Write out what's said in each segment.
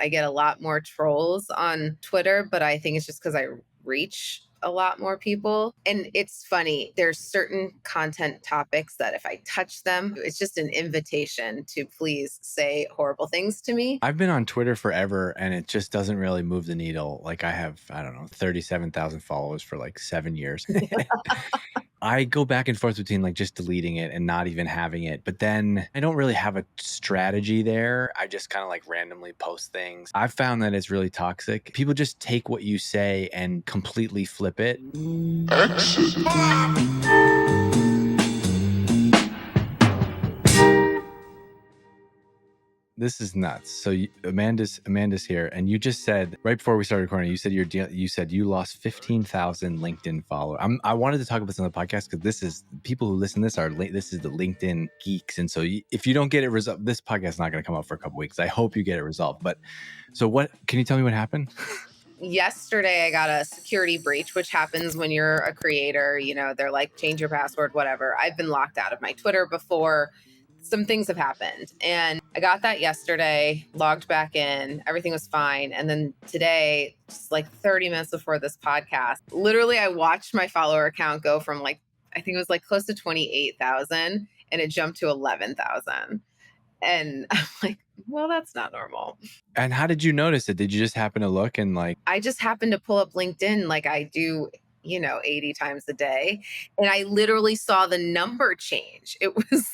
I get a lot more trolls on Twitter, but I think it's just because I reach a lot more people. And it's funny, there's certain content topics that if I touch them, it's just an invitation to please say horrible things to me. I've been on Twitter forever and it just doesn't really move the needle. Like I have, I don't know, 37,000 followers for like 7 years. I go back and forth between like just deleting it and not even having it. But then I don't really have a strategy there. I just kind of like randomly post things. I've found that it's really toxic. People just take what you say and completely flip it. Exit. This is nuts. So Amanda's here, and you just said right before we started recording, you said you lost 15,000 LinkedIn followers. I wanted to talk about this on the podcast because this is people who listen to this is the LinkedIn geeks, and so if you don't get it resolved, this podcast is not going to come out for a couple weeks. I hope you get it resolved. But so what? Can you tell me what happened? Yesterday, I got a security breach, which happens when you're a creator. You know, they're like, change your password, whatever. I've been locked out of my Twitter before. Some things have happened. And I got that yesterday, logged back in. Everything was fine. And then today, just like 30 minutes before this podcast, literally, I watched my follower account go from like, I think it was like close to 28,000 and it jumped to 11,000. And I'm like, well, that's not normal. And how did you notice it? Did you just happen to look and like? I just happened to pull up LinkedIn like I do, 80 times a day. And I literally saw the number change. It was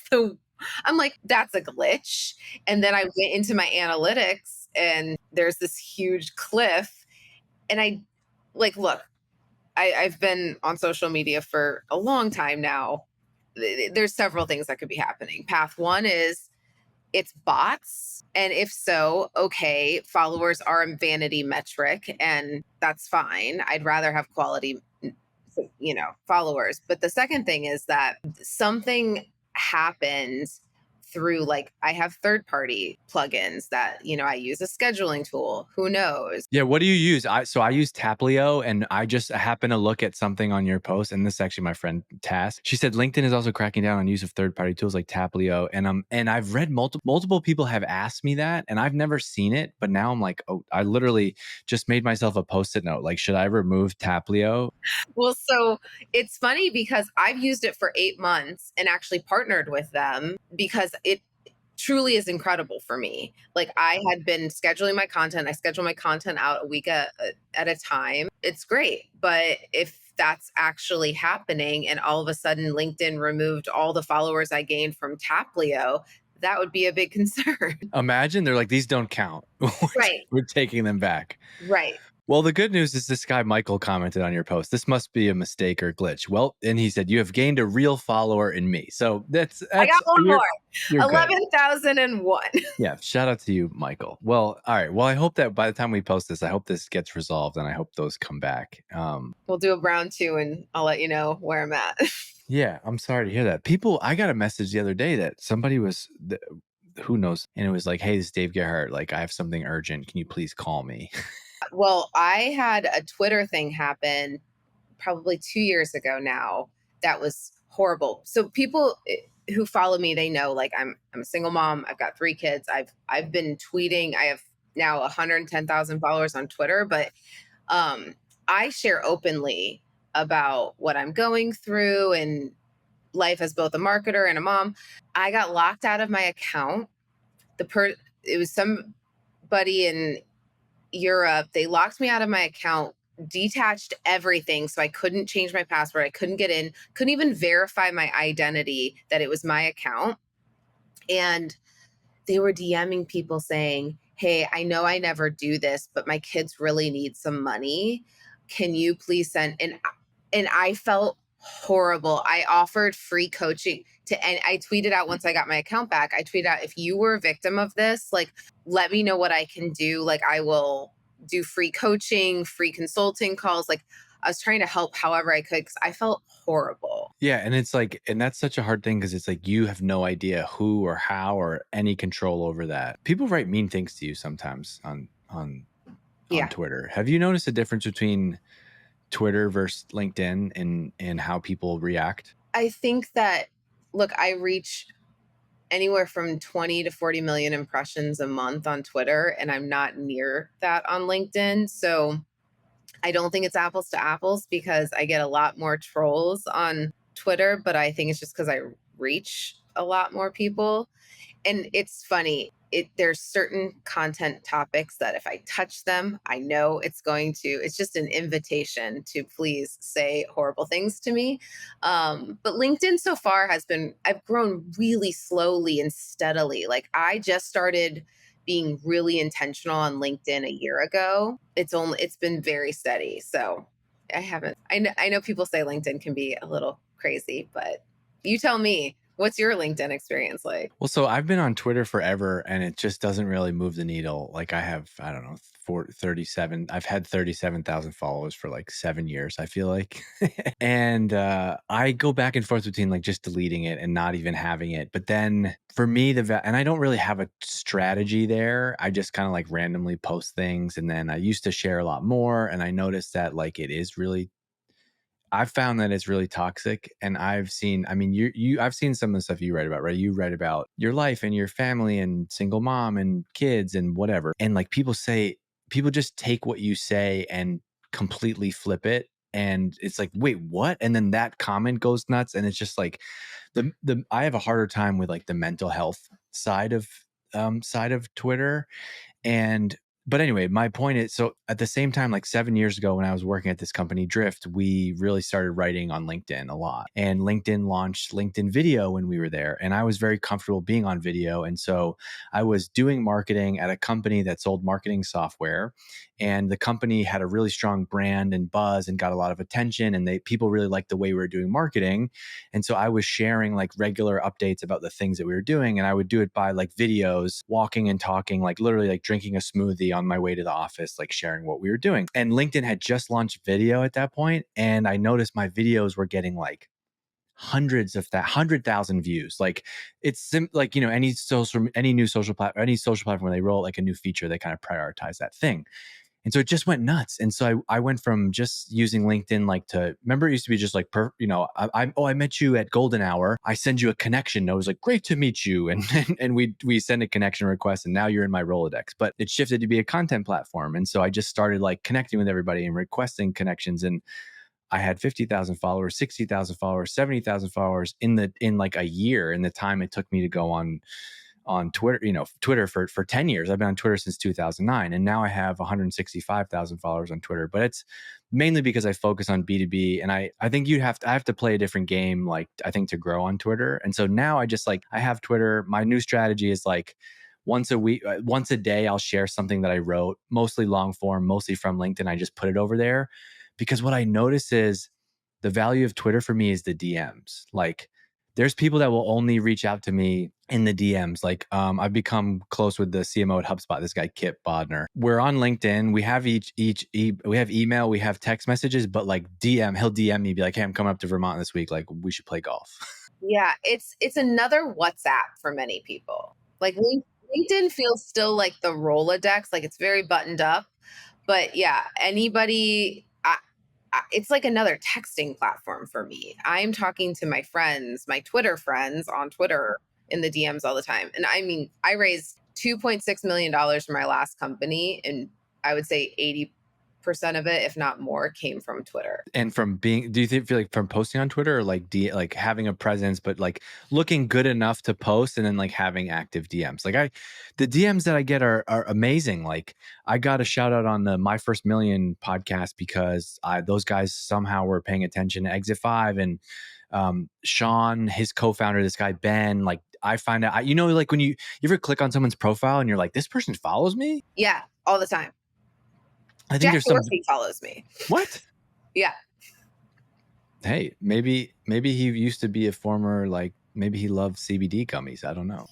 I'm like, that's a glitch. And then I went into my analytics and there's this huge cliff. And I like, look, I've been on social media for a long time now. There's several things that could be happening. Path one is it's bots. And if so, okay, followers are a vanity metric and that's fine. I'd rather have quality, followers. But the second thing is that something happens through like I have third-party plugins that, I use a scheduling tool. Who knows? Yeah, what do you use? I use Taplio, and I just happen to look at something on your post, and this is actually my friend Tass. She said LinkedIn is also cracking down on use of third-party tools like Taplio, and I've read multiple people have asked me that, and I've never seen it, but now I'm like, oh, I literally just made myself a post-it note. Like, should I remove Taplio? Well, so it's funny because I've used it for 8 months and actually partnered with them because it truly is incredible for me. Like I had been scheduling my content. I schedule my content out a week at a time. It's great. But if that's actually happening and all of a sudden LinkedIn removed all the followers I gained from Taplio, that would be a big concern. Imagine they're like, these don't count. Right. We're taking them back. Right. Well, the good news is this guy, Michael, commented on your post. This must be a mistake or glitch. Well, and he said, you have gained a real follower in me. So that's I got one more. 11,001. Yeah. Shout out to you, Michael. Well, all right. Well, I hope that by the time we post this, I hope this gets resolved and I hope those come back. We'll do a round 2 and I'll let you know where I'm at. Yeah. I'm sorry to hear that. I got a message the other day that somebody was, who knows? And it was like, hey, this is Dave Gerhardt. Like, I have something urgent. Can you please call me? Well, I had a Twitter thing happen probably 2 years ago now that was horrible. So people who follow me, they know like I'm a single mom. I've got 3 kids. I've been tweeting. I have now 110,000 followers on Twitter, but I share openly about what I'm going through and life as both a marketer and a mom. I got locked out of my account. It was somebody in Europe. They locked me out of my account, detached everything. So I couldn't change my password. I couldn't get in, couldn't even verify my identity that it was my account. And they were DMing people saying, hey, I know I never do this, but my kids really need some money. Can you please send? And I felt horrible. I offered free coaching and I tweeted out once I got my account back, I tweeted out, if you were a victim of this, like, let me know what I can do. Like, I will do free coaching, free consulting calls. Like, I was trying to help however I could because I felt horrible. Yeah. And it's like, and that's such a hard thing because it's like you have no idea who or how or any control over that. People write mean things to you sometimes on Twitter. Have you noticed a difference between Twitter versus LinkedIn and how people react? I think that, look, I reach anywhere from 20 to 40 million impressions a month on Twitter, and I'm not near that on LinkedIn. So I don't think it's apples to apples because I get a lot more trolls on Twitter, but I think it's just because I reach a lot more people. And it's funny, there's certain content topics that if I touch them, I know it's just an invitation to please say horrible things to me. But LinkedIn so far I've grown really slowly and steadily. Like I just started being really intentional on LinkedIn a year ago. It's been very steady. So I know people say LinkedIn can be a little crazy, but you tell me, what's your LinkedIn experience like? Well, so I've been on Twitter forever and it just doesn't really move the needle. Like I have, I don't know, 37, I've had 37,000 followers for like 7 years, I feel like. And I go back and forth between like just deleting it and not even having it. But then for me, and I don't really have a strategy there. I just kind of like randomly post things. And then I used to share a lot more. And I noticed that like it is really, I've found that it's really toxic. And I've seen, I mean, I've seen some of the stuff you write about, right? You write about your life and your family and single mom and kids and whatever. And like people just take what you say and completely flip it. And it's like, wait, what? And then that comment goes nuts. And it's just like I have a harder time with like the mental health side of Twitter. And but anyway, my point is, so at the same time, like 7 years ago when I was working at this company, Drift, we really started writing on LinkedIn a lot. And LinkedIn launched LinkedIn Video when we were there. And I was very comfortable being on video. And so I was doing marketing at a company that sold marketing software. And the company had a really strong brand and buzz and got a lot of attention. And people really liked the way we were doing marketing. And so I was sharing like regular updates about the things that we were doing. And I would do it by like videos, walking and talking, like literally like drinking a smoothie on my way to the office, like sharing what we were doing. And LinkedIn had just launched video at that point, and I noticed my videos were getting like hundreds of 100,000 views. Like like, you know, any new social platform, any social platform where they roll like a new feature, they kind of prioritize that thing. And so it just went nuts. And so I went from just using LinkedIn, like remember it used to be just like, I met you at golden hour. I send you a connection note. It was like, great to meet you. And we send a connection request and now you're in my Rolodex, but it shifted to be a content platform. And so I just started like connecting with everybody and requesting connections. And I had 50,000 followers, 60,000 followers, 70,000 followers in like a year, in the time it took me to go on Twitter, Twitter for 10 years. I've been on Twitter since 2009. And now I have 165,000 followers on Twitter, but it's mainly because I focus on B2B. And I think I have to play a different game, like I think, to grow on Twitter. And so now I have Twitter. My new strategy is like once a week, once a day, I'll share something that I wrote, mostly long form, mostly from LinkedIn. I just put it over there because what I notice is the value of Twitter for me is the DMs. Like there's people that will only reach out to me in the DMs. Like I've become close with the CMO at HubSpot, this guy Kip Bodner. We're on LinkedIn. We have we have email, we have text messages, but like he'll DM me, be like, hey, I'm coming up to Vermont this week. Like we should play golf. Yeah, it's another WhatsApp for many people. Like LinkedIn feels still like the Rolodex, like it's very buttoned up. But yeah, it's like another texting platform for me. I'm talking to my friends, my Twitter friends on Twitter in the DMs all the time. And I mean, I raised $2.6 million for my last company, and I would say 80% of it, if not more, came from Twitter. And do you feel like from posting on Twitter, or like like having a presence, but like looking good enough to post and then like having active DMs? Like the DMs that I get are amazing. Like I got a shout out on the My First Million podcast because those guys somehow were paying attention to Exit 5, and Sean, his co-founder, this guy, Ben, like I find out, like when you ever click on someone's profile and you're like, this person follows me? Yeah, all the time. I think Jack there's Dorsey follows me. What? Yeah. Hey, maybe he used to be a former, like maybe he loved CBD gummies. I don't know.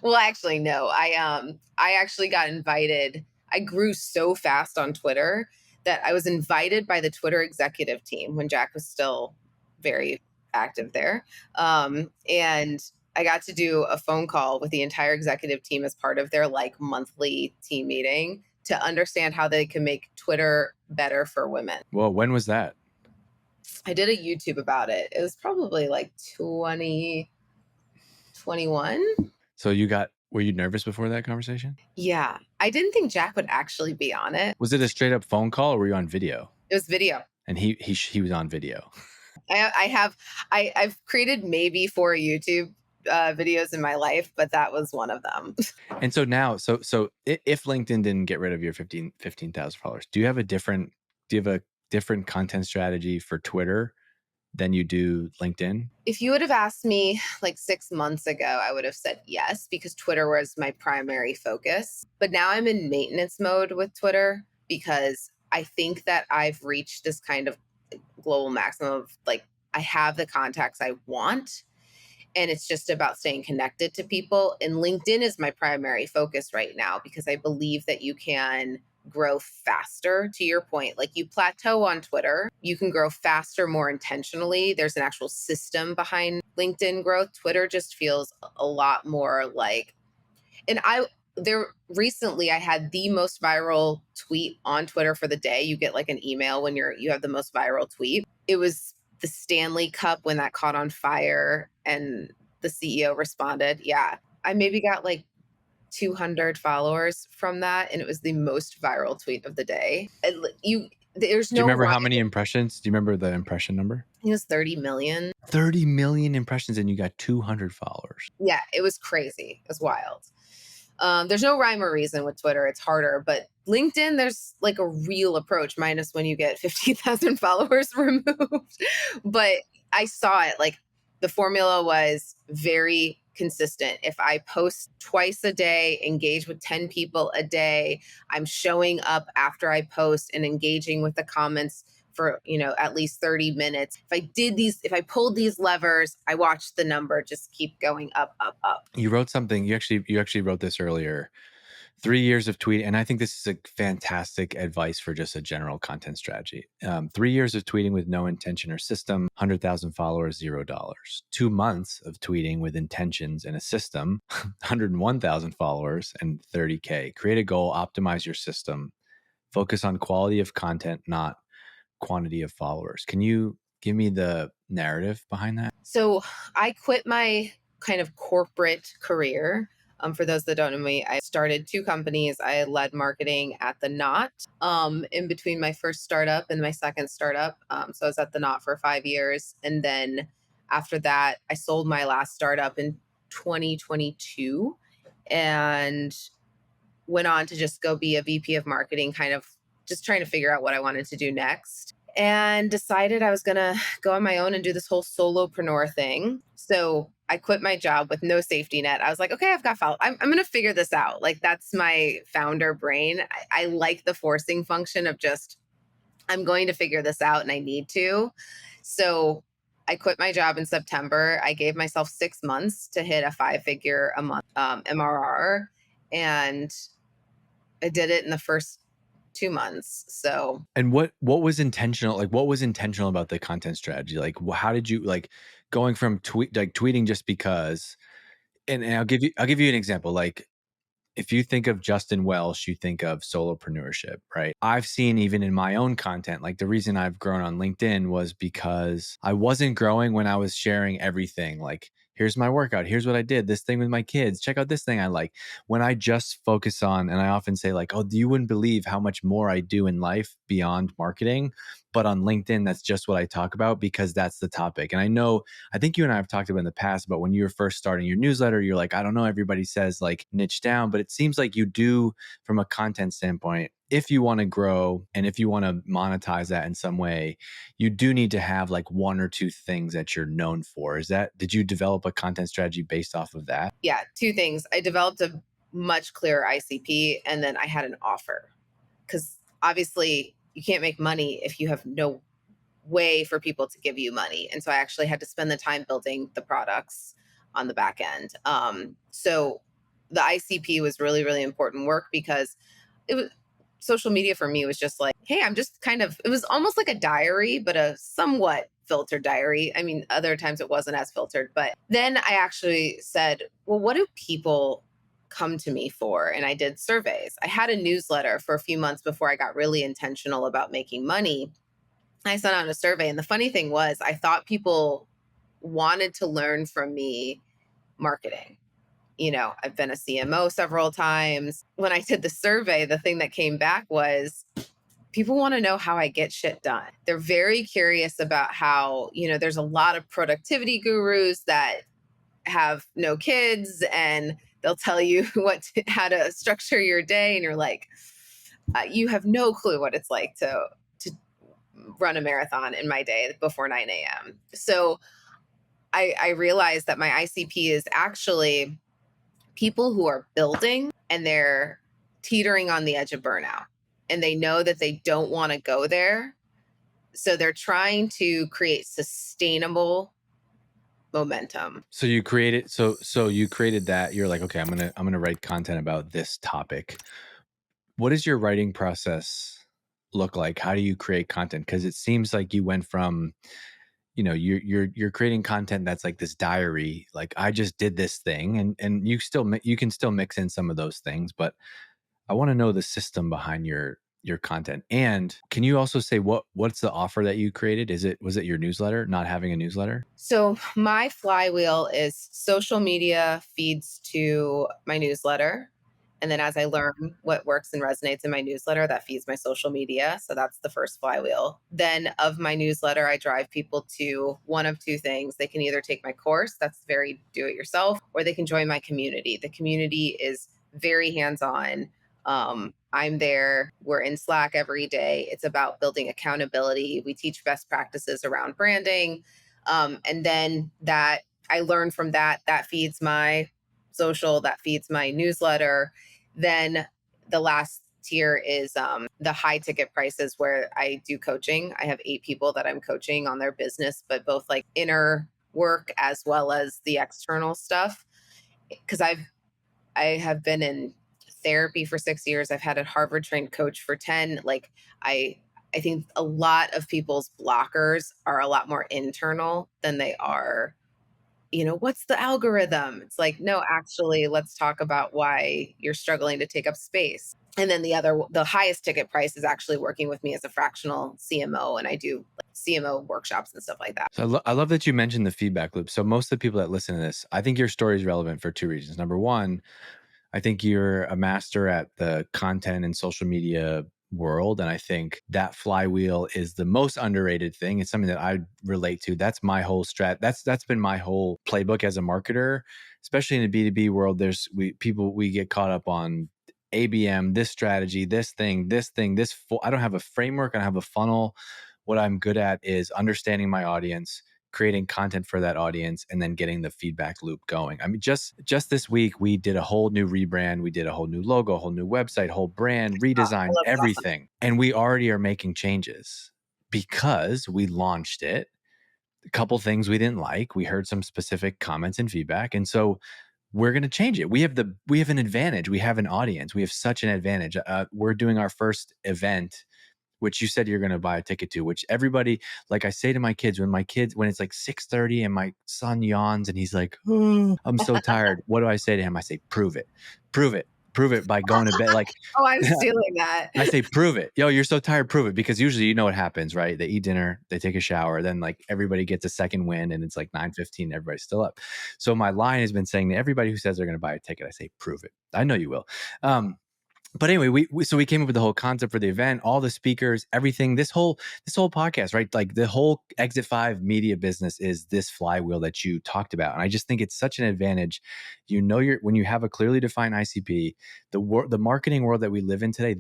Well, actually, no. I actually got invited. I grew so fast on Twitter that I was invited by the Twitter executive team when Jack was still very active there. And I got to do a phone call with the entire executive team as part of their like monthly team meeting to understand how they can make Twitter better for women. Well, when was that? I did a YouTube about it. It was probably like 2012 21. So were you nervous before that conversation? Yeah. I didn't think Jack would actually be on it. Was it a straight up phone call or were you on video? It was video. And he was on video. I've created maybe 4 YouTube videos in my life, but that was one of them. And so now, if LinkedIn didn't get rid of your 15,000 followers, do you have a different content strategy for Twitter than you do LinkedIn? If you would have asked me like 6 months ago, I would have said yes, because Twitter was my primary focus. But now I'm in maintenance mode with Twitter because I think that I've reached this kind of global maximum of like, I have the contacts I want, and it's just about staying connected to people. And LinkedIn is my primary focus right now because I believe that you can grow faster. To your point, like, you plateau on Twitter, you can grow faster, more intentionally. There's an actual system behind LinkedIn growth. Twitter just feels a lot more like, and recently I had the most viral tweet on Twitter for the day. You get like an email when you have the most viral tweet. It was the Stanley Cup when that caught on fire and the CEO responded. Yeah. I maybe got like 200 followers from that, and it was the most viral tweet of the day. There's Do you no remember how rhyme. many impressions? Do you remember the impression number? It was 30 million. 30 million impressions and you got 200 followers. Yeah, it was crazy. It was wild. There's no rhyme or reason with Twitter. It's harder, but LinkedIn, there's like a real approach, minus when you get 50,000 followers removed. But I saw it, like, the formula was very consistent. If I post twice a day, engage with 10 people a day, I'm showing up after I post and engaging with the comments for, at least 30 minutes. If I pulled these levers, I watched the number just keep going up, up, up. You wrote something. You actually wrote this earlier. 3 years of tweeting, and I think this is a fantastic advice for just a general content strategy. 3 years of tweeting with no intention or system, 100,000 followers, $0. 2 months of tweeting with intentions and a system, 101,000 followers and 30K. Create a goal, optimize your system, focus on quality of content, not quantity of followers. Can you give me the narrative behind that? So I quit my kind of corporate career. For those that don't know me, I started 2 companies. I led marketing at The Knot in between my first startup and my second startup. So I was at The Knot for 5 years. And then after that, I sold my last startup in 2022 and went on to just go be a VP of marketing, kind of just trying to figure out what I wanted to do next, and decided I was going to go on my own and do this whole solopreneur thing. So I quit my job with no safety net. I was like, okay, I've got I'm going to figure this out. Like, that's my founder brain. I like the forcing function of just, I'm going to figure this out and I need to. So I quit my job in September. I gave myself 6 months to hit a 5-figure a month MRR. And I did it in the first 2 months. So, and what was intentional? Like, what was intentional about the content strategy? Like, how did you, like, going from tweeting just because? And I'll give you an example. Like, if you think of Justin Welsh, you think of solopreneurship, right? I've seen, even in my own content, like, the reason I've grown on LinkedIn was because I wasn't growing when I was sharing everything. Like, here's my workout, here's what I did, this thing with my kids, check out this thing I like. When I just focus on, and I often say, like, oh, you wouldn't believe how much more I do in life beyond marketing. But on LinkedIn, that's just what I talk about because that's the topic. And I think you and I have talked about in the past about when you were first starting your newsletter, you're like, I don't know, everybody says like niche down, but it seems like you do, from a content standpoint, if you want to grow and if you want to monetize that in some way, you do need to have like 1 or 2 things that you're known for. Did you develop a content strategy based off of that? yeah, 2 things. I developed a much clearer ICP, and then I had an offer, because obviously you can't make money if you have no way for people to give you money. And so I actually had to spend the time building the products on the back end. So the ICP was really, really important work, because it was, social media for me was just like, hey, I'm just kind of, it was almost like a diary, but a somewhat filtered diary. I mean, other times it wasn't as filtered. But then I actually said, well, what do people come to me for? And I did surveys. I had a newsletter for a few months before I got really intentional about making money. I sent out a survey. And the funny thing was, I thought people wanted to learn from me marketing. I've been a CMO several times. When I did the survey, the thing that came back was people want to know how I get shit done. They're very curious about how, there's a lot of productivity gurus that have no kids and they'll tell you how to structure your day. And you're like, you have no clue what it's like to run a marathon in my day before 9 a.m. So I realized that my ICP is actually people who are building and they're teetering on the edge of burnout and they know that they don't want to go there. So they're trying to create sustainable momentum. So you created you created that. You're like, okay, I'm gonna write content about this topic. What does your writing process look like? How do you create content? Because it seems like you went from, you're creating content that's like this diary, like I just did this thing, and you can still mix in some of those things, but I want to know the system behind your content. And can you also say what's the offer that you created? Was it your newsletter, not having a newsletter? So my flywheel is social media feeds to my newsletter. And then as I learn what works and resonates in my newsletter, that feeds my social media. So that's the first flywheel. Then of my newsletter, I drive people to one of two things. They can either take my course, that's very do it yourself, or they can join my community. The community is very hands on. I'm there. We're in Slack every day. It's about building accountability. We teach best practices around branding. And then that I learn from that feeds my social, that feeds my newsletter. Then the last tier is the high ticket prices where I do coaching. I have 8 people that I'm coaching on their business, but both like inner work as well as the external stuff. Because I have been in therapy for 6 years. I've had a Harvard trained coach for 10. Like I think a lot of people's blockers are a lot more internal than they are, what's the algorithm? It's like, no, actually, let's talk about why you're struggling to take up space. And then the highest ticket price is actually working with me as a fractional CMO. And I do CMO workshops and stuff like that. So I love that you mentioned the feedback loop. So most of the people that listen to this, I think your story is relevant for 2 reasons. Number one, I think you're a master at the content and social media world. And I think that flywheel is the most underrated thing. It's something that I relate to. That's my whole that's been my whole playbook as a marketer, especially in the B2B world. We get caught up on ABM, this strategy, this thing, I don't have a framework. I don't have a funnel. What I'm good at is understanding my audience, creating content for that audience, and then getting the feedback loop going. I mean, just this week, we did a whole new rebrand. We did a whole new logo, a whole new website, whole brand redesign, everything. Awesome. And we already are making changes because we launched it. A couple things we didn't like. We heard some specific comments and feedback. And so we're going to change it. We have an advantage. We have an audience. We have such an advantage. We're doing our first event, which you said you're going to buy a ticket to, which everybody, like I say to my kids, when it's like 6:30 and my son yawns and he's like, oh, I'm so tired. What do I say to him? I say, prove it, prove it, prove it by going to bed. Like, oh, I'm stealing that. I say, prove it. Yo, you're so tired, prove it. Because usually you know what happens, right? They eat dinner, they take a shower, then like everybody gets a second wind and it's like 9:15, everybody's still up. So my line has been saying to everybody who says they're going to buy a ticket, I say, prove it. I know you will. But anyway, we came up with the whole concept for the event, all the speakers, everything, this whole podcast, right? Like the whole Exit 5 media business is this flywheel that you talked about. And I just think it's such an advantage. When you have a clearly defined ICP, the marketing world that we live in today,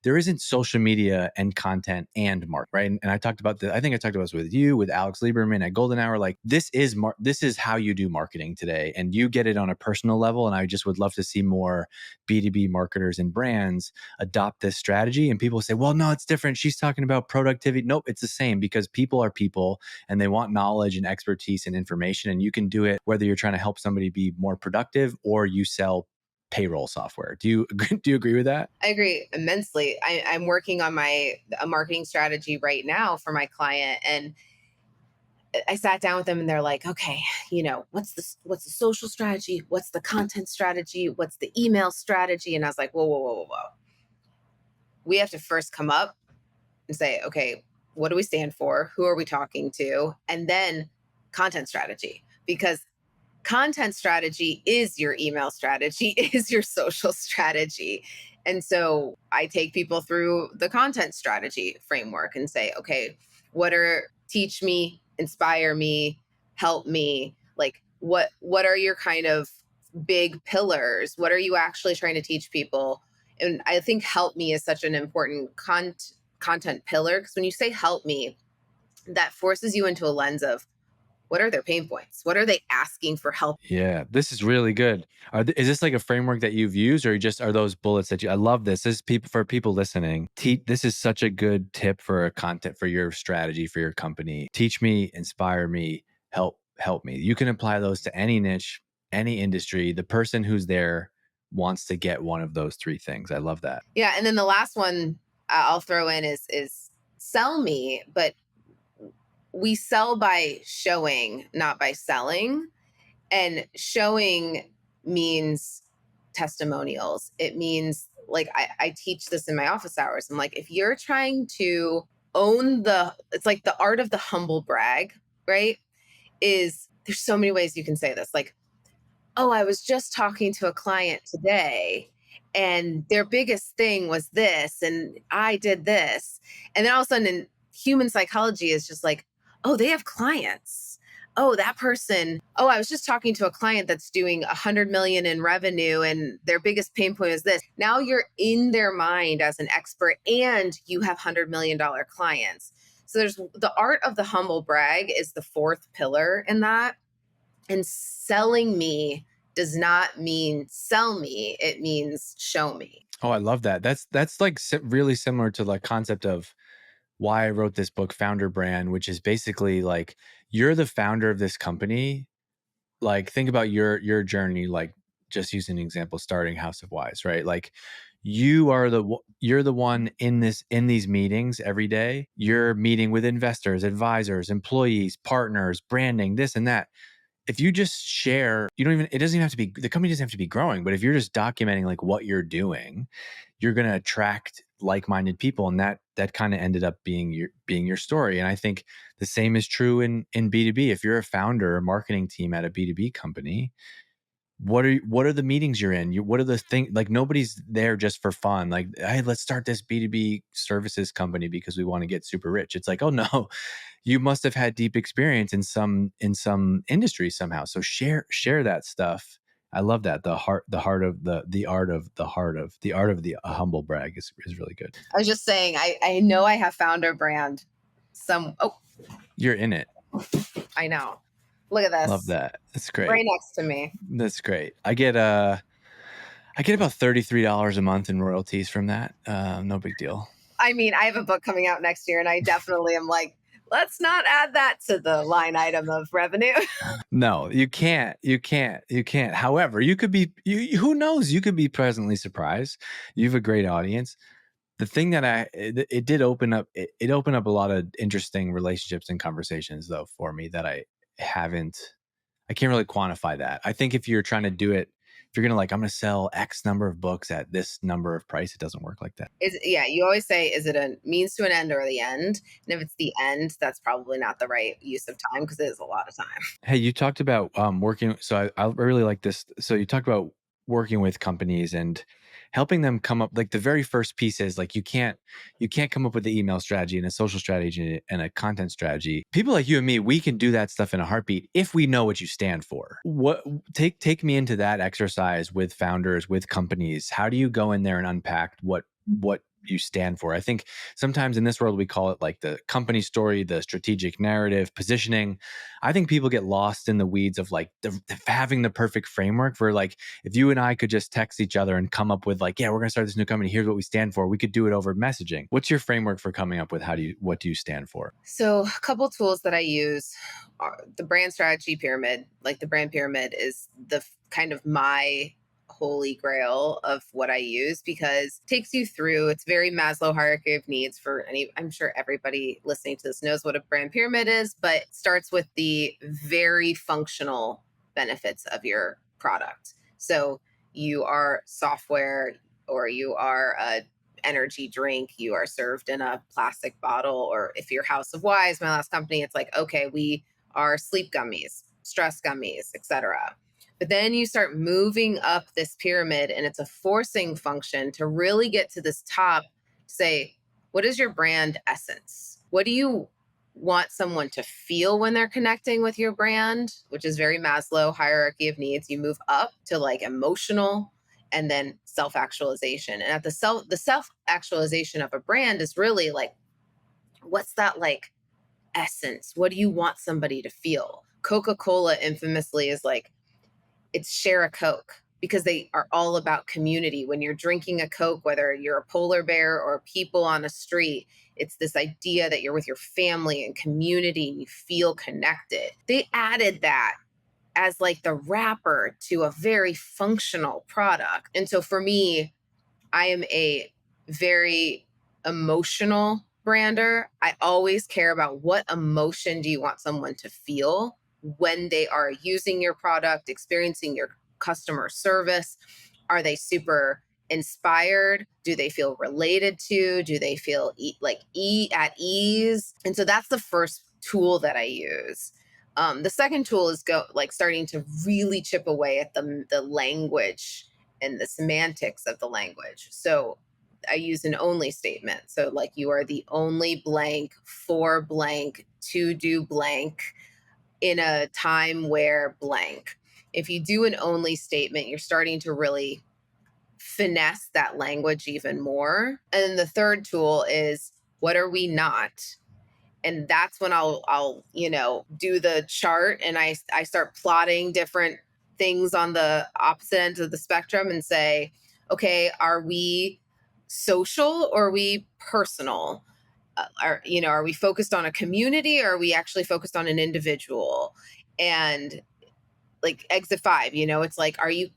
there isn't social media and content and market, right? And I talked about I think I talked about this with you, with Alex Lieberman at Golden Hour. Like this is how you do marketing today. And you get it on a personal level. And I just would love to see more B2B marketers and brands adopt this strategy. And people say, well, no, it's different. She's talking about productivity. Nope, it's the same, because people are people and they want knowledge and expertise and information. And you can do it whether you're trying to help somebody be more productive or you sell payroll software. Do you agree with that? I agree immensely. I'm working on a marketing strategy right now for my client, and I sat down with them and they're like, okay, what's the social strategy? What's the content strategy? What's the email strategy? And I was like, whoa, whoa, whoa, whoa, whoa. We have to first come up and say, okay, what do we stand for? Who are we talking to? And then content strategy, because content strategy is your email strategy, is your social strategy. And so I take people through the content strategy framework and say, okay, teach me, inspire me, help me, like what are your kind of big pillars? What are you actually trying to teach people? And I think help me is such an important content pillar, because when you say help me, that forces you into a lens of what are their pain points? What are they asking for help? Yeah, this is really good. Is this like a framework that you've used, or just are those bullets that you? I love this. This is people for people listening. This is such a good tip for a content for your strategy for your company. Teach me, inspire me, help me. You can apply those to any niche, any industry. The person who's there wants to get one of those three things. I love that. Yeah, and then the last one I'll throw in is sell me, but we sell by showing, not by selling. And showing means testimonials. It means, like, I teach this in my office hours. I'm like, if you're trying to it's like the art of the humble brag, right? Is there's so many ways you can say this. Like, oh, I was just talking to a client today and their biggest thing was this, and I did this. And then all of a sudden, in human psychology is just like, oh, they have clients. Oh, that person. Oh, I was just talking to a client that's doing 100 million in revenue and their biggest pain point is this. Now you're in their mind as an expert and you have $100 million clients. So there's the art of the humble brag is the fourth pillar in that. And selling me does not mean sell me, it means show me. Oh, I love that. That's like really similar to the concept of why I wrote this book, Founder Brand, which is basically like you're the founder of this company. Like think about your journey, like just using an example, starting House of Wise, right? Like you're the one in these meetings every day. You're meeting with investors, advisors, employees, partners, branding, this and that. If you just share, you don't even it doesn't even have to be the company doesn't have to be growing, but if you're just documenting like what you're doing, you're going to attract like-minded people, and that kind of ended up being your story. And I think the same is true in B2B. If you're a founder or marketing team at a B2B company, what are the meetings you're in? What are the things, like nobody's there just for fun. Like, hey, let's start this B2B services company because we want to get super rich. It's like, oh no, you must have had deep experience in some industry somehow. So share that stuff. I love that. The art of the humble brag is really good. I was just saying, I know I have founder brand. Oh, You're in it. I know. Look at Love this. that. That's Right great. next to me. That's great. I get about $33 a month in royalties from that. No big deal. I mean, I have a book coming out next year, and I definitely am like, let's not add that to the line item of revenue. No, you can't. You can't. You can't. However, you could be. Who knows? You could be pleasantly surprised. You have a great audience. The thing that it did open up. It opened up a lot of interesting relationships and conversations, though, for me that I haven't. I can't really quantify that. I think if you're trying to do it, if you're gonna like, I'm gonna sell X number of books at this number of price, it doesn't work like that. Yeah, you always say, is it a means to an end or the end? And if it's the end, that's probably not the right use of time, because it is a lot of time. Hey, you talked about working. So I really like this. So you talked about working with companies and helping them come up. Like the very first piece is like you can't come up with the email strategy and a social strategy and a content strategy. People like you and me, we can do that stuff in a heartbeat if we know what you stand for. What take me into that exercise with founders, with companies. How do you go in there and unpack what you stand for? I think sometimes in this world we call it like the company story, the strategic narrative, positioning. I think people get lost in the weeds of like having the perfect framework for like, if you and I could just text each other and come up with like, yeah, we're going to start this new company. Here's what we stand for. We could do it over messaging. What's your framework for coming up with what do you stand for? So, a couple tools that I use are the brand strategy pyramid. Like the brand pyramid is kind of my holy grail of what I use, because it takes you through, it's very Maslow hierarchy of needs for I'm sure everybody listening to this knows what a brand pyramid is, but it starts with the very functional benefits of your product. So you are software, or you are a energy drink, you are served in a plastic bottle, or if you're House of Wise, my last company, it's like, okay, we are sleep gummies. stress gummies, etc. But then you start moving up this pyramid, and it's a forcing function to really get to this top. Say, what is your brand essence? What do you want someone to feel when they're connecting with your brand, which is very Maslow hierarchy of needs. You move up to like emotional and then self-actualization. And at the self-actualization of a brand is really like, what's that like essence? What do you want somebody to feel? Coca-Cola infamously is like, it's share a Coke, because they are all about community. When you're drinking a Coke, whether you're a polar bear or people on a street, it's this idea that you're with your family and community and you feel connected. They added that as like the wrapper to a very functional product. And so for me, I am a very emotional brander. I always care about what emotion do you want someone to feel when they are using your product, experiencing your customer service. Are they super inspired? Do they feel related to? Do they feel at ease? And so that's the first tool that I use. The second tool is starting to really chip away at the language and the semantics of the language. So I use an only statement. So like, you are the only blank for blank to do blank in a time where blank. If you do an only statement, you're starting to really finesse that language even more. And then the third tool is, what are we not? And that's when I'll do the chart, and I start plotting different things on the opposite ends of the spectrum and say, okay, are we social or are we personal? Are we focused on a community, or are we actually focused on an individual? And like exit five, it's like, are you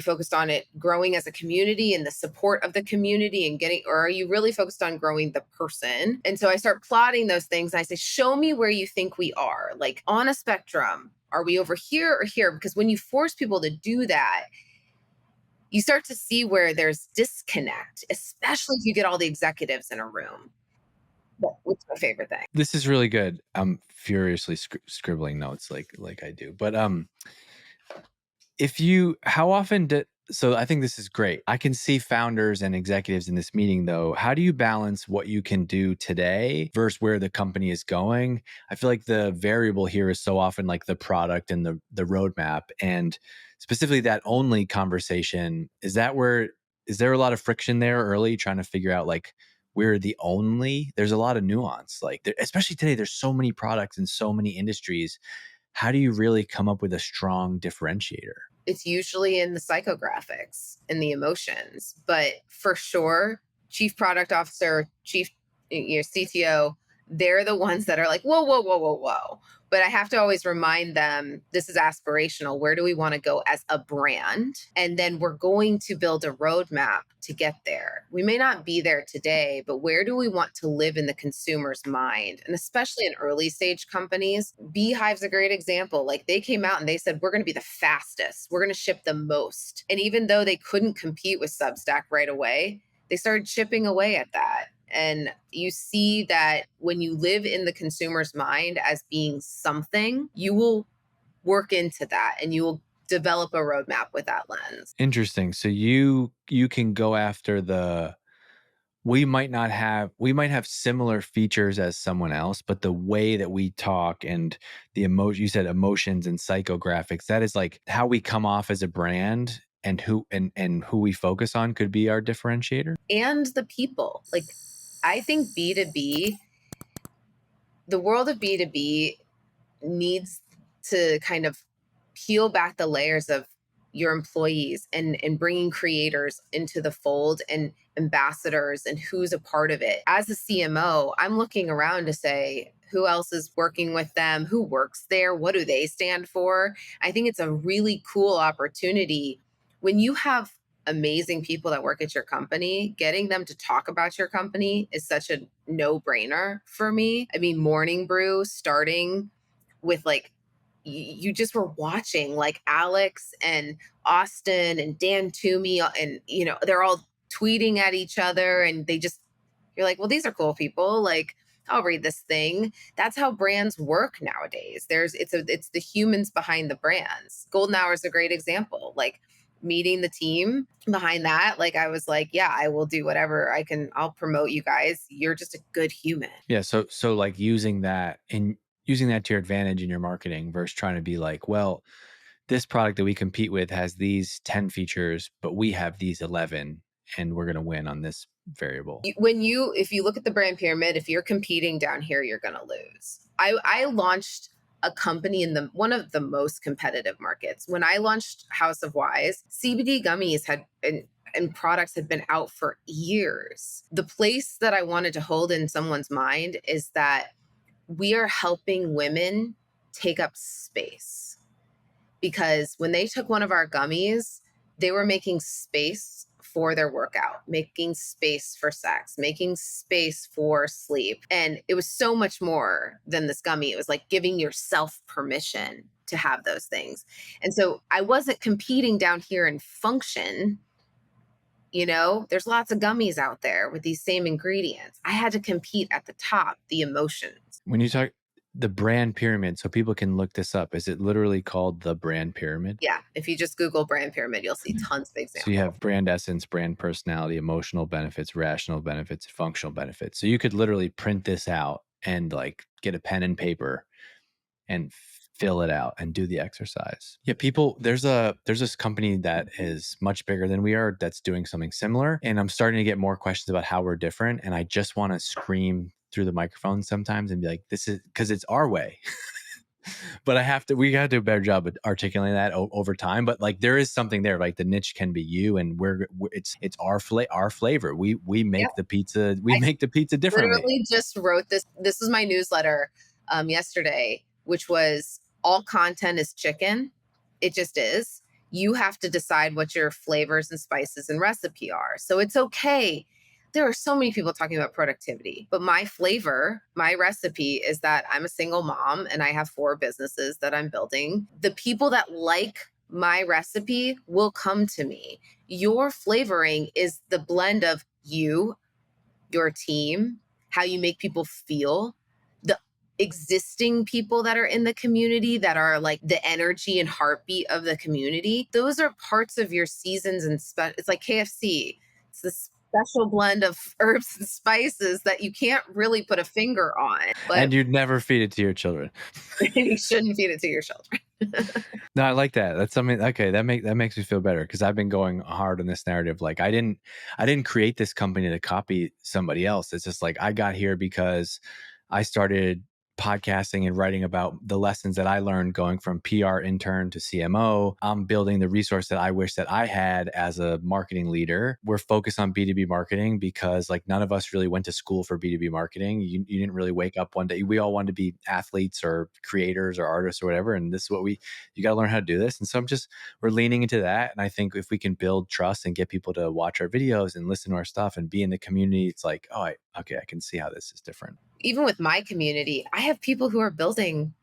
focused on it growing as a community and the support of the community and getting, or are you really focused on growing the person? And so I start plotting those things, and I say, show me where you think we are, like on a spectrum. Are we over here or here? Because when you force people to do that, you start to see where there's disconnect, especially if you get all the executives in a room. What's my favorite thing? This is really good. I'm furiously scribbling notes like I do. But if you how often do so I think this is great. I can see founders and executives in this meeting though. How do you balance what you can do today versus where the company is going? I feel like the variable here is so often like the product and the roadmap, and specifically that only conversation. Is there a lot of friction there early trying to figure out like we're the only? There's a lot of nuance, like especially today there's so many products in so many industries. How do you really come up with a strong differentiator? It's usually in the psychographics and the emotions, but for sure, chief product officer, chief, CTO, they're the ones that are like, whoa, whoa, whoa, whoa, whoa. But I have to always remind them, this is aspirational. Where do we want to go as a brand? And then we're going to build a roadmap to get there. We may not be there today, but where do we want to live in the consumer's mind? And especially in early stage companies, Beehive's a great example. Like, they came out and they said, we're going to be the fastest, we're going to ship the most. And even though they couldn't compete with Substack right away, they started chipping away at that. And you see that when you live in the consumer's mind as being something, you will work into that and you will develop a roadmap with that lens. Interesting. So you can go after we might have similar features as someone else, but the way that we talk and the emotion, you said emotions and psychographics, that is like how we come off as a brand, and who we focus on could be our differentiator. And the people. Like, I think B2B, the world of B2B needs to kind of peel back the layers of your employees and bringing creators into the fold and ambassadors and who's a part of it. As a CMO, I'm looking around to say, who else is working with them? Who works there? What do they stand for? I think it's a really cool opportunity when you have amazing people that work at your company. Getting them to talk about your company is such a no-brainer for me. I mean, Morning Brew starting with like, you just were watching like Alex and Austin and Dan Toomey, and they're all tweeting at each other, and you're like, well, these are cool people. Like, I'll read this thing. That's how brands work nowadays. It's the humans behind the brands. Golden Hour is a great example. Like meeting the team behind that, like I was like, yeah, I will do whatever I can. I'll promote you guys. You're just a good human. Yeah. So like using that to your advantage in your marketing versus trying to be like, well, this product that we compete with has these 10 features, but we have these 11 and we're going to win on this variable. If you look at the brand pyramid, if you're competing down here, you're going to lose. I launched a company in the one of the most competitive markets. When I launched House of Wise, CBD gummies and products had been out for years. The place that I wanted to hold in someone's mind is that we are helping women take up space, because when they took one of our gummies, they were making space for their workout, making space for sex, making space for sleep. And it was so much more than this gummy. It was like giving yourself permission to have those things. And so I wasn't competing down here in function. There's lots of gummies out there with these same ingredients. I had to compete at the top, the emotions. When you talk the brand pyramid, so people can look this up, is it literally called the brand pyramid? Yeah. If you just Google brand pyramid, you'll see tons of So you examples. have brand essence, brand personality, emotional benefits, rational benefits, functional benefits. So you could literally print this out and like get a pen and paper and fill it out and do the exercise. Yeah, there's this company that is much bigger than we are that's doing something similar. And I'm starting to get more questions about how we're different. And I just want to scream through the microphone sometimes and be like, this is because it's our way. But we got to do a better job of articulating that over time. But like, there is something there, like the niche can be you, and it's our flavor. We Yeah. make the pizza. We make the pizza differently. Literally just wrote this. This is my newsletter yesterday, which was all content is chicken. It just is. You have to decide what your flavors and spices and recipe are. So it's okay. There are so many people talking about productivity, but my flavor, my recipe is that I'm a single mom and I have 4 businesses that I'm building. The people that like my recipe will come to me. Your flavoring is the blend of you, your team, how you make people feel, the existing people that are in the community that are like the energy and heartbeat of the community. Those are parts of your seasons and it's like KFC. It's this special blend of herbs and spices that you can't really put a finger on, but And you'd never feed it to your children. you shouldn't feed it to your children. No, I like that. That's something. Okay, that makes me feel better because I've been going hard on this narrative. Like I didn't create this company to copy somebody else. It's just like I got here because I started podcasting and writing about the lessons that I learned going from PR intern to CMO. I'm building the resource that I wish that I had as a marketing leader. We're focused on B2B marketing because like none of us really went to school for B2B marketing. You didn't really wake up one day. We all wanted to be athletes or creators or artists or whatever. And this is you got to learn how to do this. And so we're leaning into that. And I think if we can build trust and get people to watch our videos and listen to our stuff and be in the community, it's like, oh, okay, I can see how this is different. Even with my community, I have people who are building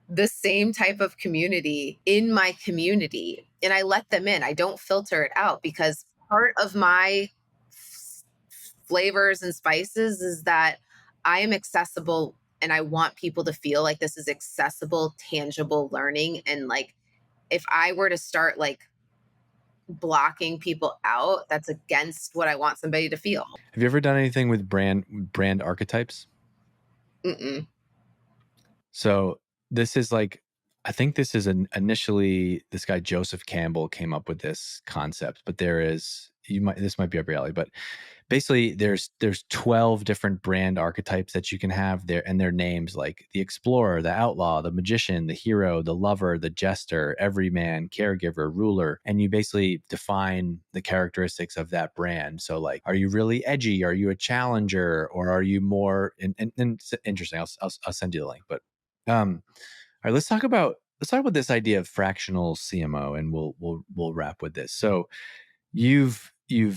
the same type of community in my community, and I let them in. I don't filter it out because part of my flavors and spices is that I am accessible and I want people to feel like this is accessible, tangible learning. And like, if I were to start like blocking people out, that's against what I want somebody to feel. Have you ever done anything with brand archetypes? Mm-mm. So this is like, I think this is initially this guy Joseph Campbell came up with this concept, but this might be up your alley, but basically there's 12 different brand archetypes that you can have there, and their names like the explorer, the outlaw, the magician, the hero, the lover, the jester, everyman, caregiver, ruler, and you basically define the characteristics of that brand. So like, are you really edgy? Are you a challenger? Or are you more and it's interesting. I'll send you the link, but all right, let's talk about this idea of fractional CMO, and we'll wrap with this. So you've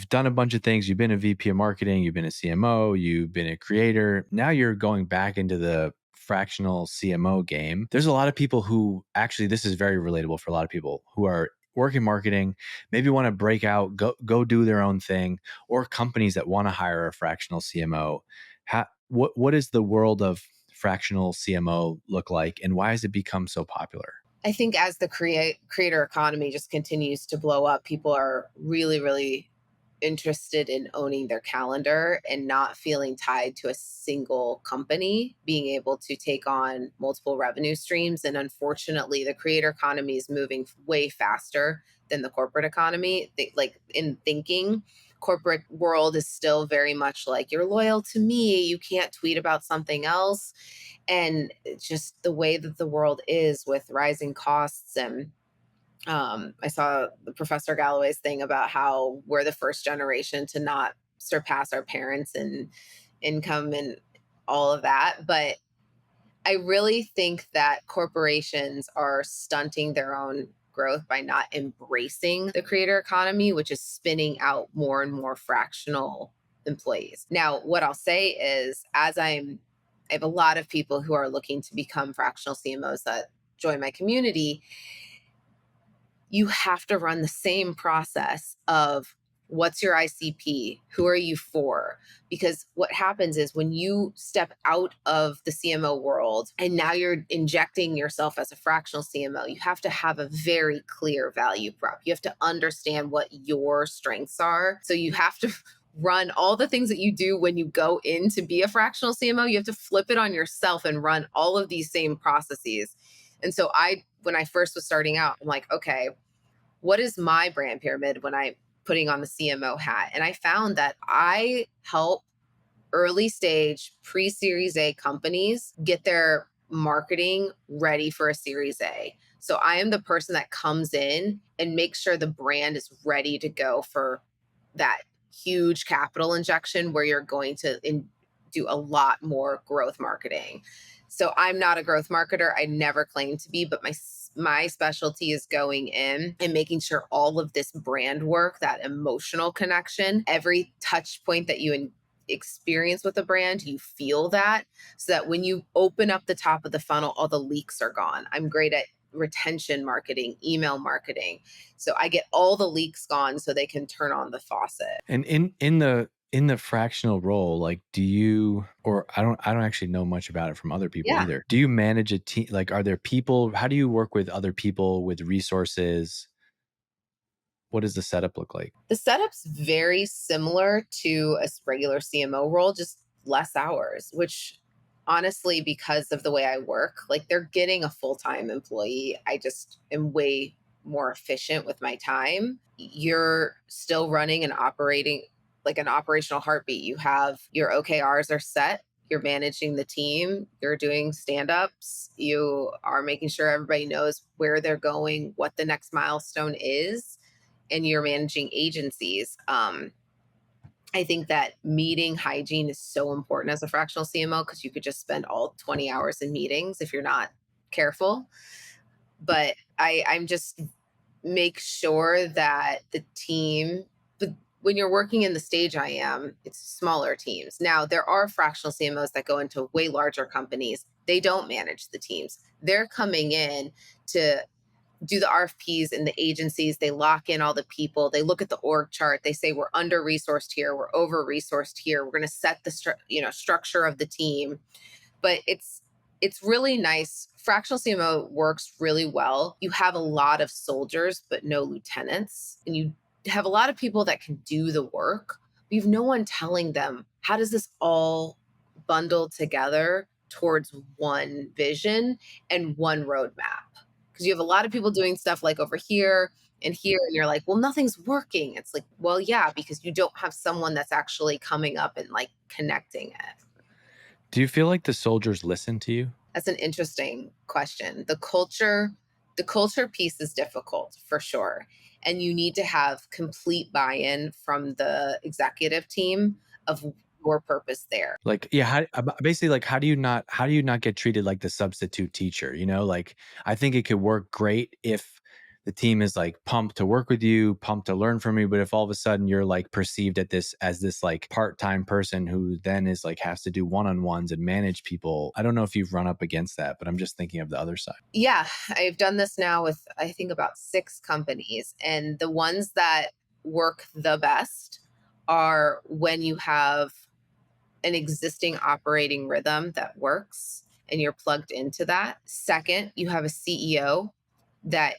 done a bunch of things. You've been a VP of marketing, you've been a CMO, you've been a creator. Now you're going back into the fractional CMO game. There's a lot of people who actually, this is very relatable for a lot of people who are working marketing, maybe want to break out, go do their own thing, or companies that want to hire a fractional CMO. what is the world of fractional CMO look like, and why has it become so popular? I think as the creator economy just continues to blow up, people are really, really interested in owning their calendar and not feeling tied to a single company, being able to take on multiple revenue streams. And unfortunately, the creator economy is moving way faster than the corporate economy. Like in thinking, corporate world is still very much like you're loyal to me, you can't tweet about something else. And it's just the way that the world is with rising costs. And I saw the Professor Galloway's thing about how we're the first generation to not surpass our parents in income and all of that. But I really think that corporations are stunting their own growth by not embracing the creator economy, which is spinning out more and more fractional employees. Now, what I'll say is, I have a lot of people who are looking to become fractional CMOs that join my community. You have to run the same process of what's your ICP? Who are you for? Because what happens is when you step out of the CMO world and now you're injecting yourself as a fractional CMO, you have to have a very clear value prop. You have to understand what your strengths are. So you have to run all the things that you do when you go in to be a fractional CMO. You have to flip it on yourself and run all of these same processes. And so when I first was starting out, I'm like, okay, what is my brand pyramid when I'm putting on the CMO hat? And I found that I help early stage pre-series A companies get their marketing ready for a series A. So I am the person that comes in and makes sure the brand is ready to go for that huge capital injection where you're going to do a lot more growth marketing. So I'm not a growth marketer. I never claimed to be, but my specialty is going in and making sure all of this brand work, that emotional connection, every touch point that you experience with a brand, you feel that, so that when you open up the top of the funnel, all the leaks are gone. I'm great at retention marketing, email marketing. So I get all the leaks gone so they can turn on the faucet. And in the fractional role, like, do you, or I don't actually know much about it from other people Yeah. either. Do you manage a team? Like, are there people? How do you work with other people with resources? What does the setup look like? The setup's very similar to a regular CMO role, just less hours, which honestly, because of the way I work, like they're getting a full time employee. I just am way more efficient with my time. You're still running and operating like an operational heartbeat. You have your OKRs are set. You're managing the team. You're doing stand ups. You are making sure everybody knows where they're going, what the next milestone is, and you're managing agencies. I think that meeting hygiene is so important as a fractional CMO because you could just spend all 20 hours in meetings if you're not careful. But I'm just make sure that the team, but when you're working in the stage I am, it's smaller teams. Now, there are fractional CMOs that go into way larger companies. They don't manage the teams. They're coming in to do the RFPs in the agencies. They lock in all the people. They look at the org chart. They say we're under resourced here. We're over resourced here. We're going to set the structure of the team. But it's really nice. Fractional CMO works really well. You have a lot of soldiers, but no lieutenants, and you have a lot of people that can do the work. But you have no one telling them how does this all bundle together towards one vision and one roadmap, because you have a lot of people doing stuff like over here and here, and you're like, well, nothing's working. It's like, well, yeah, because you don't have someone that's actually coming up and like connecting it. Do you feel like the soldiers listen to you? That's an interesting question. The culture piece is difficult for sure, and you need to have complete buy-in from the executive team of your purpose there. Like, yeah, basically, like, how do you not get treated like the substitute teacher? Like, I think it could work great if the team is like pumped to work with you, pumped to learn from you. But if all of a sudden you're like perceived as this like part-time person who then is like has to do one-on-ones and manage people, I don't know if you've run up against that, but I'm just thinking of the other side. Yeah, I've done this now with I think about 6 companies, and the ones that work the best are when you have an existing operating rhythm that works and you're plugged into that. Second, you have a CEO that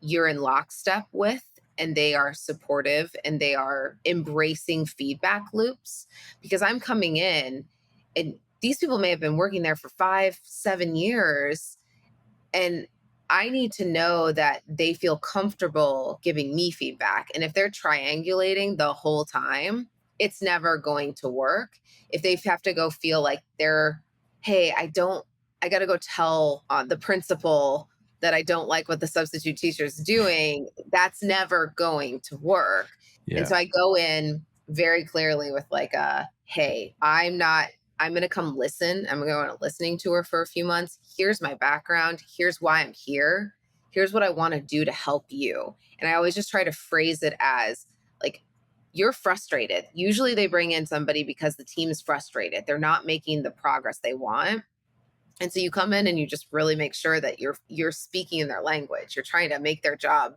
you're in lockstep with and they are supportive and they are embracing feedback loops. Because I'm coming in and these people may have been working there for 5-7 years, and I need to know that they feel comfortable giving me feedback. And if they're triangulating the whole time, it's never going to work. If they have to go feel like hey, I got to go tell the principal that I don't like what the substitute teacher is doing, that's never going to work. Yeah. And so I go in very clearly with like hey, I'm going to come listen. I'm going to go on a listening tour for a few months. Here's my background. Here's why I'm here. Here's what I want to do to help you. And I always just try to phrase it as like, you're frustrated. Usually they bring in somebody because the team is frustrated. They're not making the progress they want. And so you come in and you just really make sure that you're speaking in their language. You're trying to make their job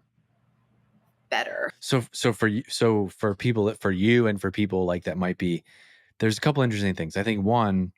better. So for you, for you and for people like that might be, there's a couple interesting things. I think one,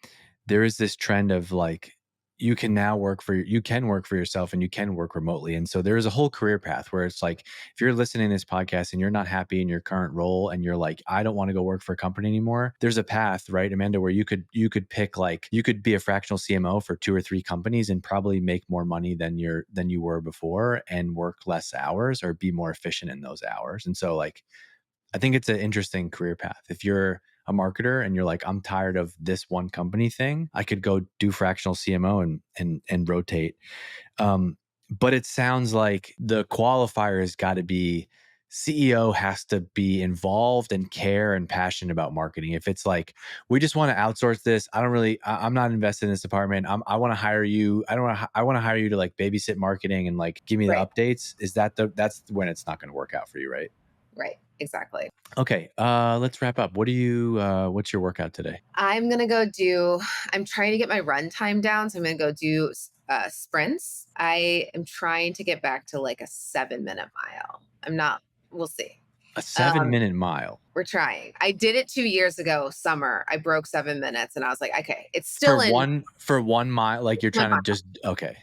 there is this trend of like, you can work for yourself and you can work remotely. And so there is a whole career path where it's like, if you're listening to this podcast and you're not happy in your current role and you're like, I don't want to go work for a company anymore, there's a path, right, Amanda, where you could pick, like, you could be a fractional CMO for 2 or 3 companies and probably make more money than you were before and work less hours or be more efficient in those hours. And so like, I think it's an interesting career path. If you're a marketer and you're like, I'm tired of this one company thing, I could go do fractional CMO and rotate. But it sounds like the qualifier has got to be CEO has to be involved and care and passionate about marketing. If it's like, we just want to outsource this, I'm not invested in this department. I want to hire you. I want to hire you to like babysit marketing and like give me the updates. That's when it's not going to work out for you, right? Right. Exactly. Okay. Let's wrap up. What's your workout today? I'm trying to get my run time down. So I'm going to go do sprints. I am trying to get back to like a 7-minute mile. We'll see. A 7-minute mile. We're trying. I did it 2 years ago, summer. I broke 7 minutes and I was like, okay, it's still for 1 mile. Like you're trying to just, okay.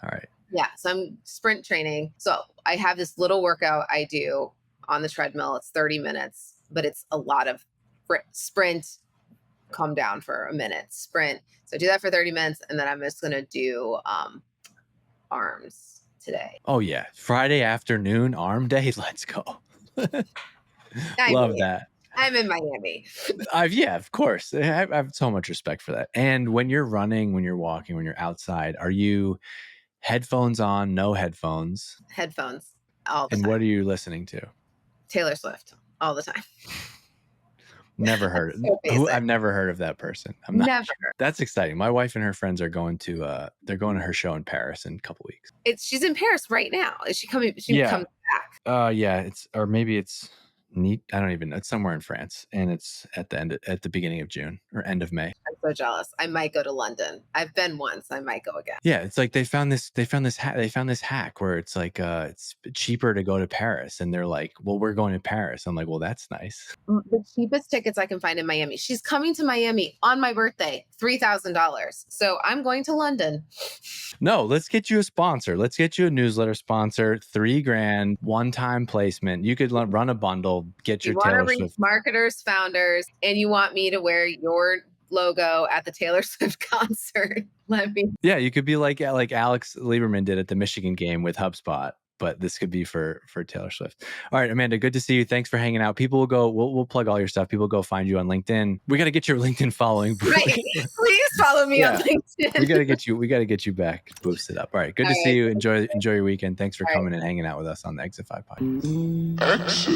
All right. Yeah. So I'm sprint training. So I have this little workout I do on the treadmill. It's 30 minutes, but it's a lot of sprint, calm down for a minute, sprint. So I do that for 30 minutes. And then I'm just going to do arms today. Oh yeah. Friday afternoon, arm day. Let's go. Love that. I'm in Miami. Yeah, of course. I have so much respect for that. And when you're running, when you're walking, when you're outside, are you headphones on, no headphones? Headphones all the time. And what are you listening to? Taylor Swift all the time. Never heard I've never heard of that person. I'm not never. Sure. That's exciting. My wife and her friends are going to her show in Paris in a couple weeks. She's in Paris right now. Is she coming? Comes back. Yeah, maybe it's neat. I don't even know. It's somewhere in France, and it's at the beginning of June or end of May. I'm so jealous. I might go to London. I've been once. I might go again. Yeah, it's like they found this hack where it's like it's cheaper to go to Paris, and they're like, well, we're going to Paris. I'm like, well, that's nice. The cheapest tickets I can find in Miami. She's coming to Miami on my birthday, $3,000. So I'm going to London. No, let's get you a sponsor. Let's get you a newsletter sponsor. $3,000 one-time placement. You could run a bundle. Get your Taylor Swift. You want to reach marketers, founders, and you want me to wear your logo at the Taylor Swift concert. Yeah, you could be like Alex Lieberman did at the Michigan game with HubSpot, but this could be for Taylor Swift. All right, Amanda, good to see you. Thanks for hanging out. People will go, we'll plug all your stuff. People go find you on LinkedIn. We got to get your LinkedIn following. Right. Please follow me on LinkedIn. We got to get you back boosted up. All right, good to see you. Enjoy your weekend. Thanks for coming and hanging out with us on the Exit 5 podcast.